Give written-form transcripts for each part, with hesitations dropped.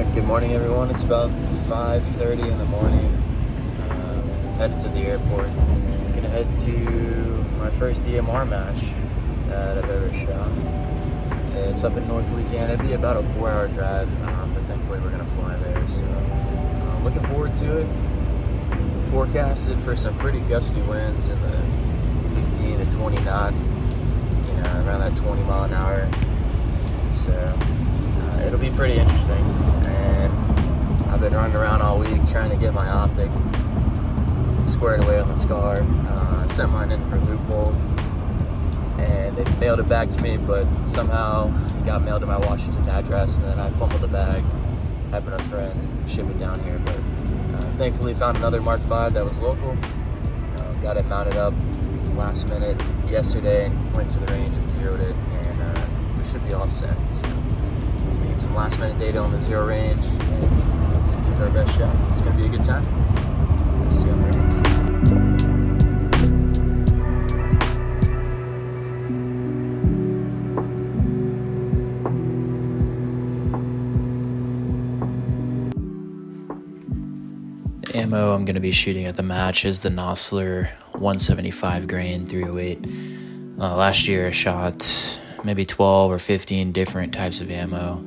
Alright, good morning everyone. It's about 5:30 in the morning. Headed to the airport. Gonna head to my first DMR match that I've ever shot. It's up in North Louisiana. It'd be about a 4-hour drive, but thankfully we're gonna fly there. So looking forward to it. Forecasted for some pretty gusty winds in the 15 to 20 knot, around that 20 mile an hour. So it'll be pretty interesting. And I've been running around all week trying to get my optic squared away on the Scar. I sent mine in for loophole, and they mailed it back to me, but somehow it got mailed to my Washington address, and then I fumbled the bag, having a friend ship it down here. But thankfully found another Mark V that was local. Got it mounted up last minute yesterday and went to the range and zeroed it, and we should be all set. So we need some last minute data on the zero range and give it our best shot. It's going to be a good time. I'll see you on the range. The ammo I'm going to be shooting at the match is the Nosler 175 grain 308. Last year I shot maybe 12 or 15 different types of ammo,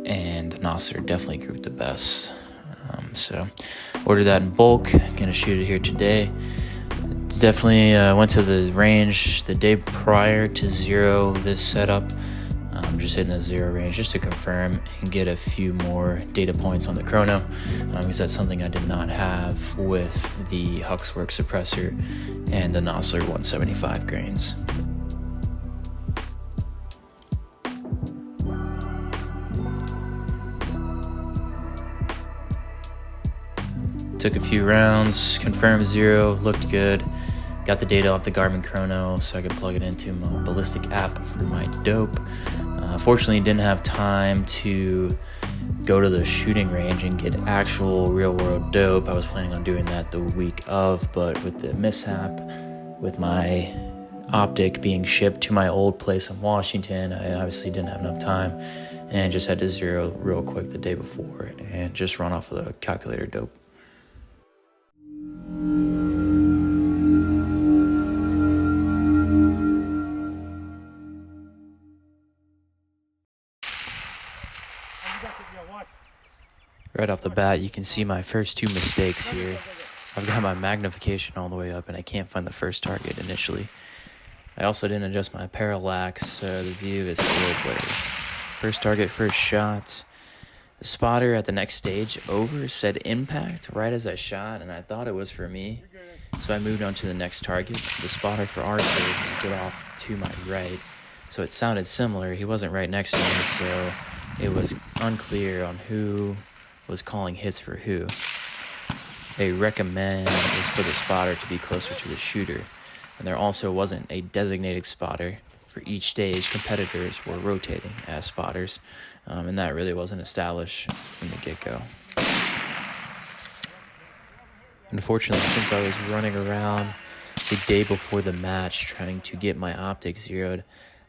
and the Nosler definitely grouped the best. So ordered that in bulk. Gonna shoot it here today. Definitely went to the range the day prior to zero this setup. Just hitting the zero range just to confirm and get a few more data points on the chrono, because that's something I did not have with the Huxwork suppressor and the Nosler 175 grains. Took a few rounds, confirmed zero, looked good. Got the data off the Garmin chrono so I could plug it into my ballistic app for my dope. Fortunately, didn't have time to go to the shooting range and get actual real-world dope. I was planning on doing that the week of, but with the mishap with my optic being shipped to my old place in Washington, I obviously didn't have enough time and just had to zero real quick the day before and just run off of the calculator dope. Right off the bat, you can see my first two mistakes here. I've got my magnification all the way up and I can't find the first target initially. I also didn't adjust my parallax, so the view is still blurry. First target, first shot. The spotter at the next stage over said impact right as I shot, and I thought it was for me. So I moved on to the next target. The spotter for our stage was off to my right. So it sounded similar. He wasn't right next to me, so it was unclear on who was calling hits for who. They recommend is for the spotter to be closer to the shooter, and there also wasn't a designated spotter. For each stage, competitors were rotating as spotters, and that really wasn't established from the get-go. Unfortunately, since I was running around the day before the match trying to get my optics zeroed,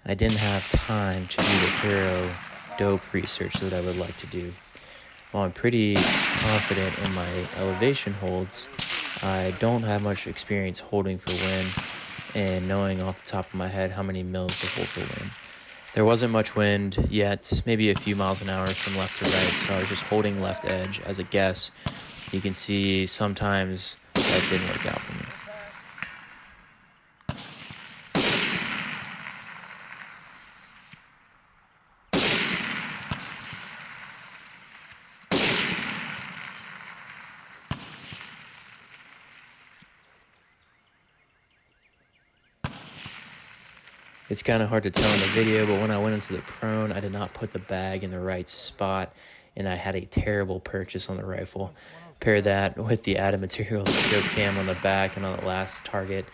I didn't have time to do the thorough dope research that I would like to do. While I'm pretty confident in my elevation holds, I don't have much experience holding for wind and knowing off the top of my head how many mils to hold for wind. There wasn't much wind yet, maybe a few miles an hour from left to right, so I was just holding left edge as a guess. You can see sometimes that didn't work out for me. It's kind of hard to tell in the video, but when I went into the prone, I did not put the bag in the right spot, and I had a terrible purchase on the rifle. Pair that with the added material, the scope cam on the back, and on the last target,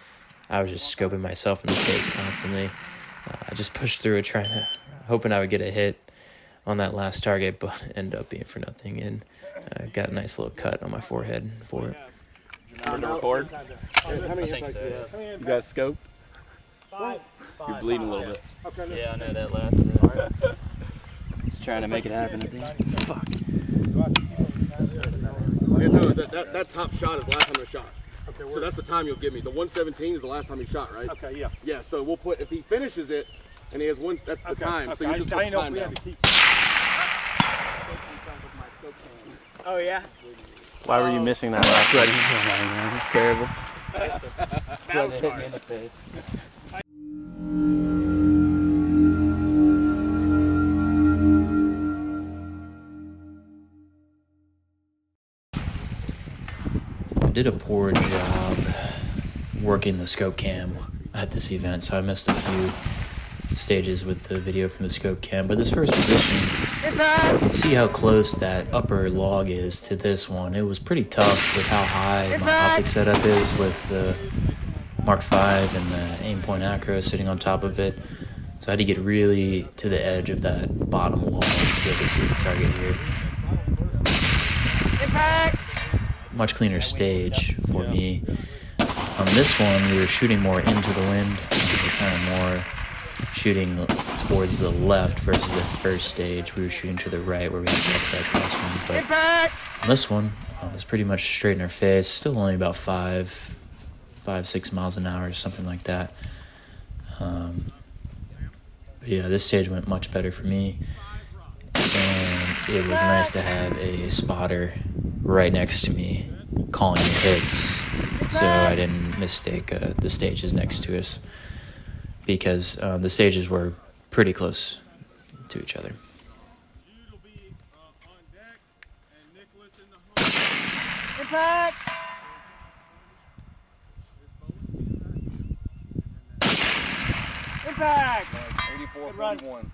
I was just scoping myself in the face constantly. I just pushed through it, hoping I would get a hit on that last target, but it ended up being for nothing, and got a nice little cut on my forehead for it. Remember to record? I think so, yeah. You guys scoped? You're bleeding a little bit. Yeah, I know that last. Just trying to make it happen, I think. Fuck. Yeah, no, that top shot is the last time I shot. Okay, so that's the time you'll give me. The 117 is the last time he shot, right? Okay, yeah. Yeah, so we'll put, if he finishes it and he has one, that's the time. Okay. So you just put the time down. Oh, yeah? Why were you missing that last one? It's terrible. Battle Hit me in the face. I did a poor job working the scope cam at this event, so I missed a few stages with the video from the scope cam. But this first position, you can see how close that upper log is to this one. It was pretty tough with how high my optic setup is with the Mark V and the aim point acro sitting on top of it. So I had to get really to the edge of that bottom log to be able to see the target here. Much cleaner stage for me. On this one, we were shooting more into the wind. We were kind of more shooting towards the left versus the first stage. We were shooting to the right where we had to get to that crosswind. But on this one, it was pretty much straight in our face. Still only about 6 miles an hour, something like that. But yeah, this stage went much better for me. And it was nice to have a spotter right next to me calling the hits, so I didn't mistake the stages next to us, because the stages were pretty close to each other. Impact! Impact! 84-41.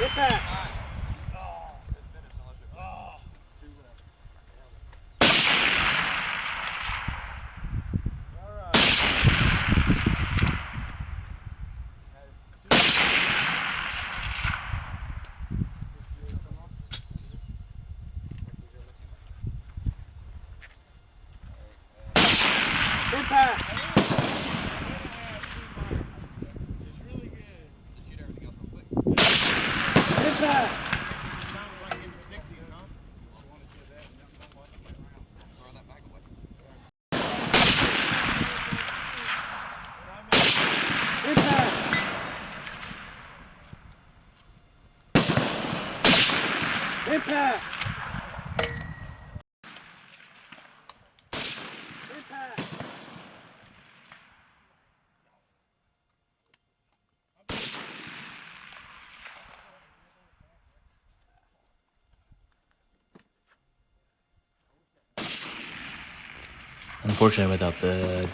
Impact! Impact! Impact! Impact! Impact! Unfortunately, without the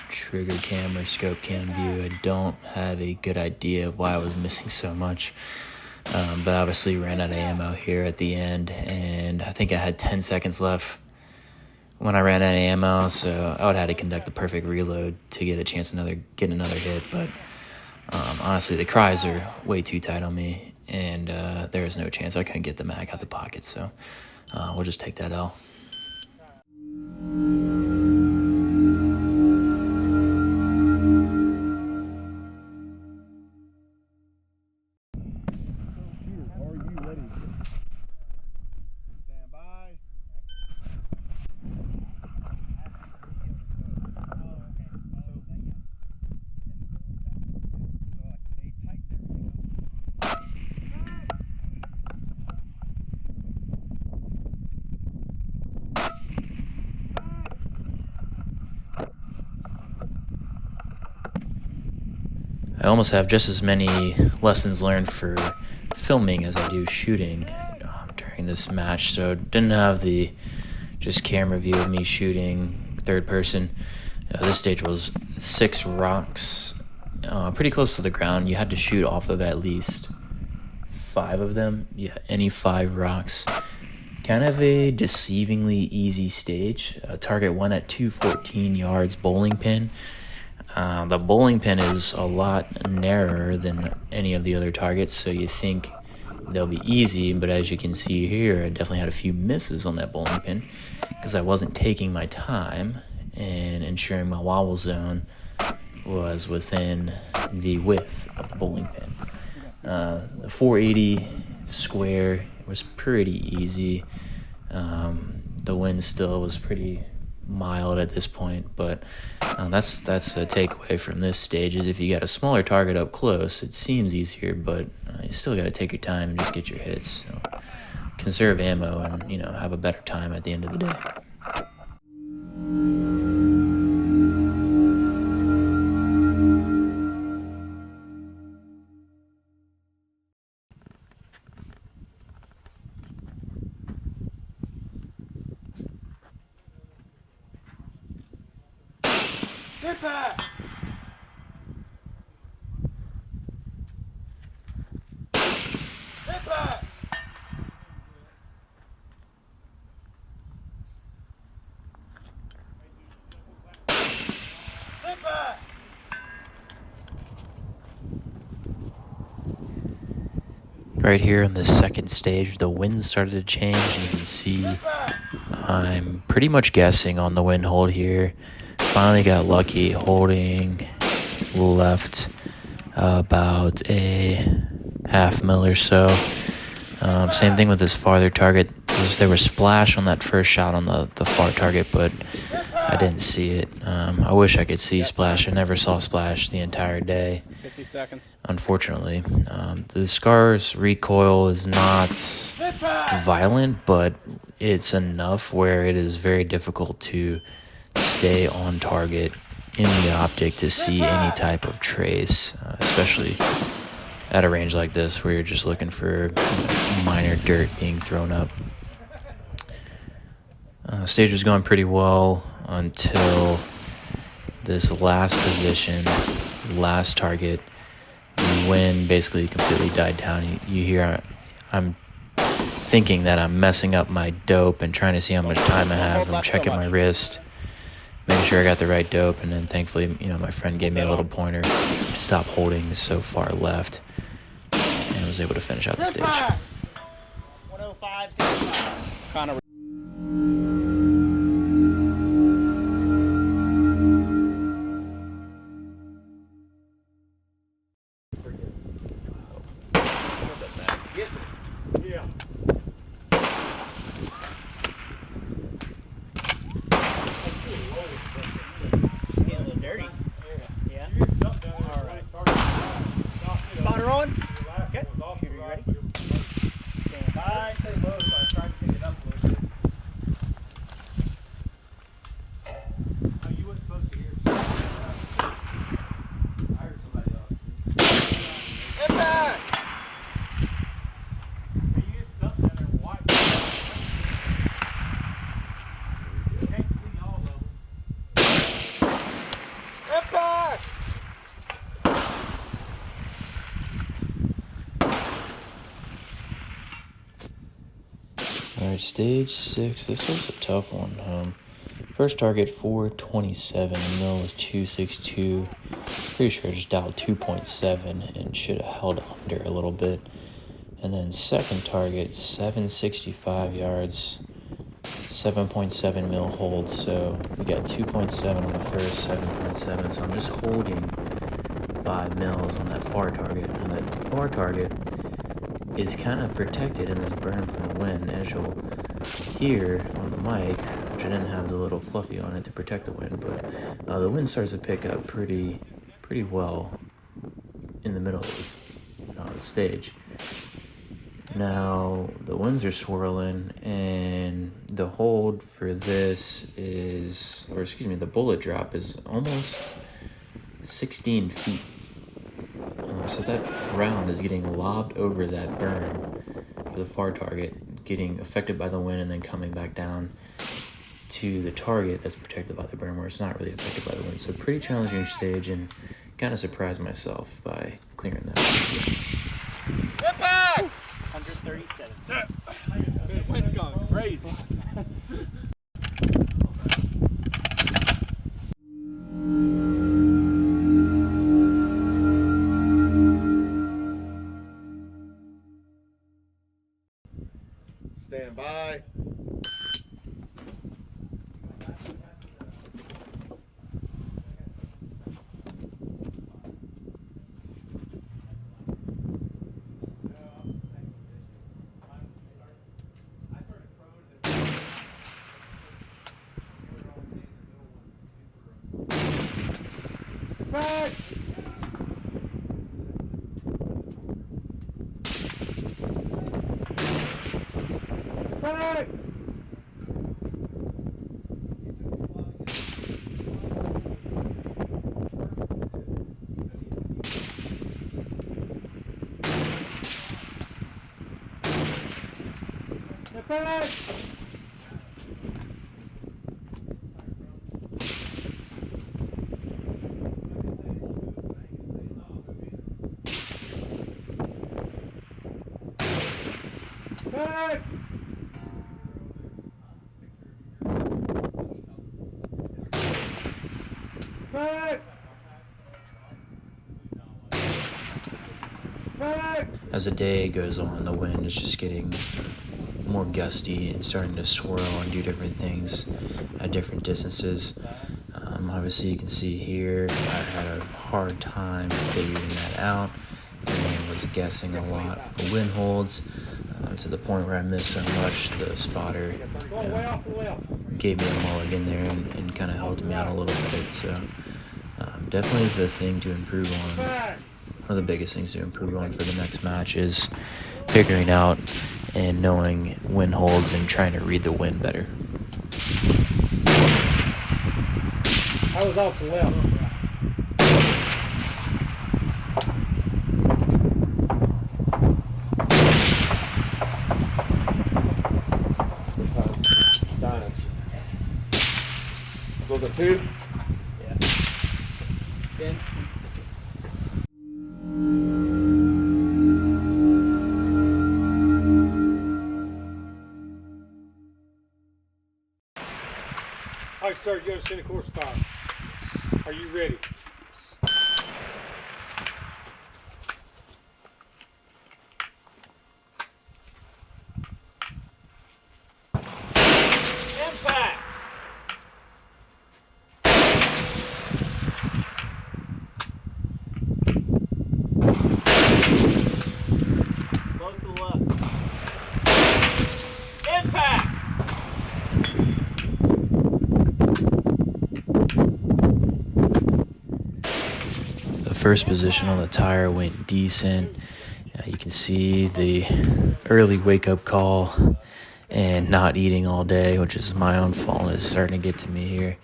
trigger cam or scope cam view, I don't have a good idea of why I was missing so much. But obviously ran out of ammo here at the end, and I think I had 10 seconds left when I ran out of ammo, so I would have had to conduct the perfect reload to get a chance to get another hit. But honestly, the cries are way too tight on me, and there is no chance I couldn't get the mag out the pocket, so we'll just take that L. I almost have just as many lessons learned for filming as I do shooting during this match. So didn't have the just camera view of me shooting third person. This stage was 6 rocks, pretty close to the ground. You had to shoot off of at least 5 of them. Yeah, any 5 rocks. Kind of a deceivingly easy stage. Target 1 at 214 yards bowling pin. The bowling pin is a lot narrower than any of the other targets, so you think they'll be easy, but as you can see here, I definitely had a few misses on that bowling pin because I wasn't taking my time and ensuring my wobble zone was within the width of the bowling pin. The 480 square was pretty easy. The wind still was pretty mild at this point, but that's a takeaway from this stage is if you got a smaller target up close, it seems easier, but you still got to take your time and just get your hits. So conserve ammo and, you know, have a better time at the end of the day. Impact! Impact! Impact! Right here on the second stage, the wind started to change, and you can see I'm pretty much guessing on the wind hold here. Finally got lucky holding left about a half mil or so. Same thing with this farther target. There was splash on that first shot on the far target, but I didn't see it. I wish I could see splash. I never saw splash the entire day. 50 seconds. Unfortunately, the Scar's recoil is not violent, but it's enough where it is very difficult to stay on target in the optic to see any type of trace, especially at a range like this where you're just looking for minor dirt being thrown up. Stage was going pretty well until this last position, last target. The wind basically completely died down. You hear I'm thinking that I'm messing up my dope and trying to see how much time I have. I'm checking my wrist, making sure I got the right dope, and then thankfully, you know, my friend gave me a little pointer to stop holding so far left, and I was able to finish out the stage. 105, Connor. Yeah. Getting a little dirty. Yeah. All right. Spotter on. Okay. Shooter, you ready? Stand by. Say low, so I tried to pick it up a little bit. Oh, you weren't supposed to hear it. I heard somebody else. Impact! You get something in there white. Can't see all of them. Impact! All right, stage 6. This was a tough one. First target 427, the mill was 262. Pretty sure I just dialed 2.7 and should have held under a little bit. And then second target 765 yards, 7.7 mil hold. So we got 2.7 on the first, 7.7. So I'm just holding 5 mils on that far target. And that far target is kind of protected in this berm from the wind. As you'll hear on the mic, which I didn't have the little fluffy on it to protect the wind, but the wind starts to pick up pretty well in the middle of the stage. Now the winds are swirling, and the hold for this is, or excuse me, the bullet drop is almost 16 feet. So that round is getting lobbed over that berm for the far target, getting affected by the wind and then coming back down to the target that's protected by the berm where it's not really affected by the wind. So pretty challenging stage, and kind of surprised myself by clearing that. Get back! 137. Wind's going crazy. Stand by. Back! Back! Back! Back! Back! Back! As the day goes on, the wind is just getting more gusty and starting to swirl and do different things at different distances. Obviously, you can see here I had a hard time figuring that out and was guessing a lot of the wind holds to the point where I missed so much. The spotter gave me a mulligan there and kind of helped me out a little bit. So definitely the thing to improve on. One of the biggest things to improve on for the next match is figuring out and knowing wind holds and trying to read the wind better. I was off the left. Goes a 2. Yeah. Ben. All right, sir, you understand the course fire. Are you ready? Impact! Low to the left. Impact! The first position on the tire went decent. You can see the early wake-up call and not eating all day, which is my own fault, is starting to get to me here.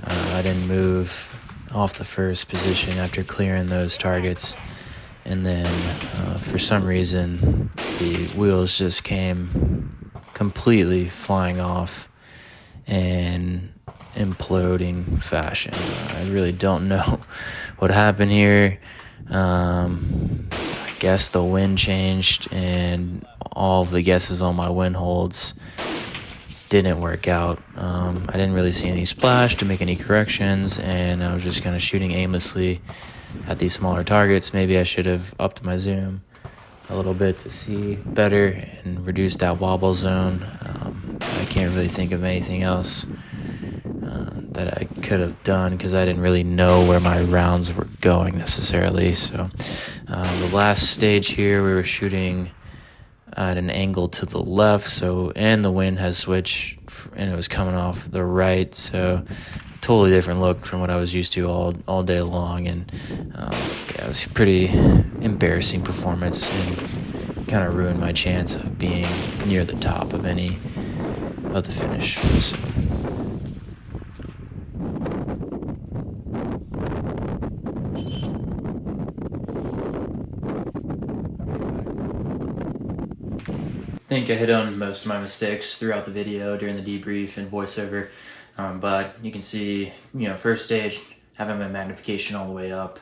I didn't move off the first position after clearing those targets, and then for some reason the wheels just came completely flying off and imploding fashion. I really don't know what happened here. I guess the wind changed and all of the guesses on my wind holds didn't work out. I didn't really see any splash to make any corrections, and I was just kind of shooting aimlessly at these smaller targets. Maybe I should have upped my zoom a little bit to see better and reduce that wobble zone. I can't really think of anything else that I could have done because I didn't really know where my rounds were going necessarily. So the last stage here, we were shooting at an angle to the left, and the wind has switched and it was coming off the right, so totally different look from what I was used to all day long. And it was a pretty embarrassing performance and kind of ruined my chance of being near the top of any of the finish. So I think I hit on most of my mistakes throughout the video during the debrief and voiceover, but you can see, first stage, having my magnification all the way up,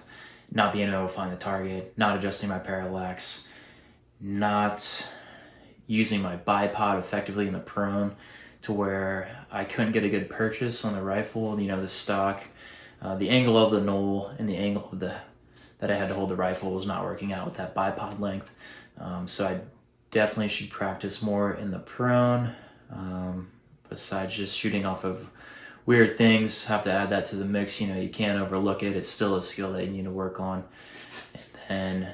not being able to find the target, not adjusting my parallax, not using my bipod effectively in the prone to where I couldn't get a good purchase on the rifle, the stock, the angle of the knoll and the angle of that I had to hold the rifle was not working out with that bipod length. So I definitely should practice more in the prone. Besides just shooting off of weird things, have to add that to the mix. You know, you can't overlook it. It's still a skill that you need to work on. And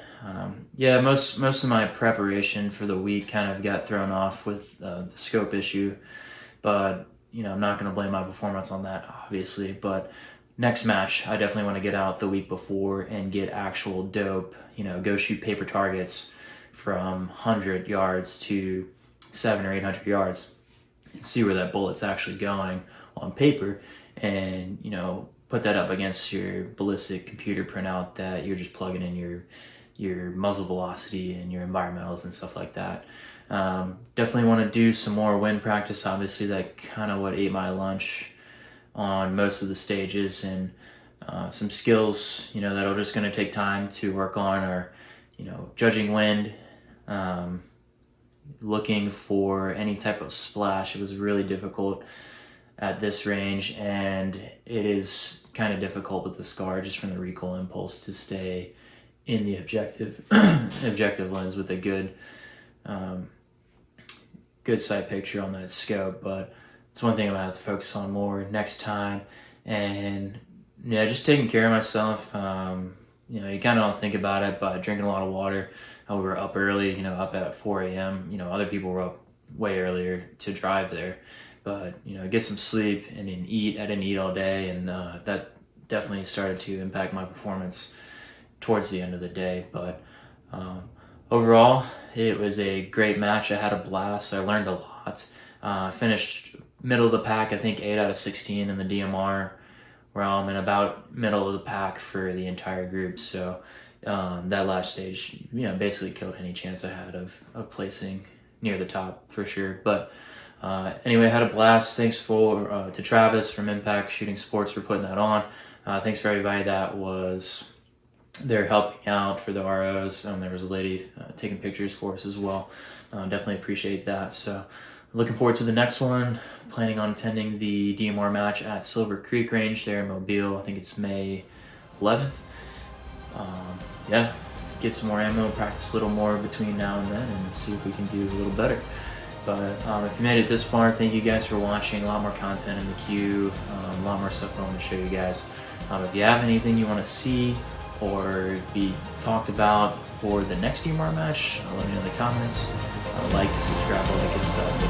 yeah, most of my preparation for the week kind of got thrown off with the scope issue. But, you know, I'm not going to blame my performance on that, obviously. But next match, I definitely want to get out the week before and get actual dope, you know, go shoot paper targets from 100 yards to 700 or 800 yards and see where that bullet's actually going on paper, and, you know, put that up against your ballistic computer printout that you're just plugging in your muzzle velocity and your environmentals and stuff like that. Definitely want to do some more wind practice. Obviously, that kind of what ate my lunch on most of the stages, and some skills, you know, that are just going to take time to work on are, you know, judging wind, looking for any type of splash. It was really difficult at this range, and it is kind of difficult with the SCAR just from the recoil impulse to stay in the objective lens with a good sight picture on that scope. But it's one thing I'm gonna have to focus on more next time. And yeah, just taking care of myself. You know, you kind of don't think about it, but drinking a lot of water. We were up early, you know, up at 4 a.m. You know, other people were up way earlier to drive there. But, you know, get some sleep and then eat. I didn't eat all day, and that definitely started to impact my performance towards the end of the day. But overall, it was a great match. I had a blast. I learned a lot. I finished middle of the pack, I think 8 out of 16 in the DMR realm, and about middle of the pack for the entire group. So that last stage, you know, basically killed any chance I had of placing near the top for sure. But anyway, I had a blast. Thanks to Travis from Impact Shooting Sports for putting that on. Thanks for everybody that was there helping out for the ROs. There was a lady taking pictures for us as well. Definitely appreciate that. So looking forward to the next one. Planning on attending the DMR match at Silver Creek Range there in Mobile. I think it's May 11th. Yeah, get some more ammo, practice a little more between now and then, and see if we can do a little better. But if you made it this far, thank you guys for watching. A lot more content in the queue, a lot more stuff I want to show you guys. If you have anything you want to see or be talked about for the next DMR match, let me know in the comments. Like, subscribe, all that good stuff.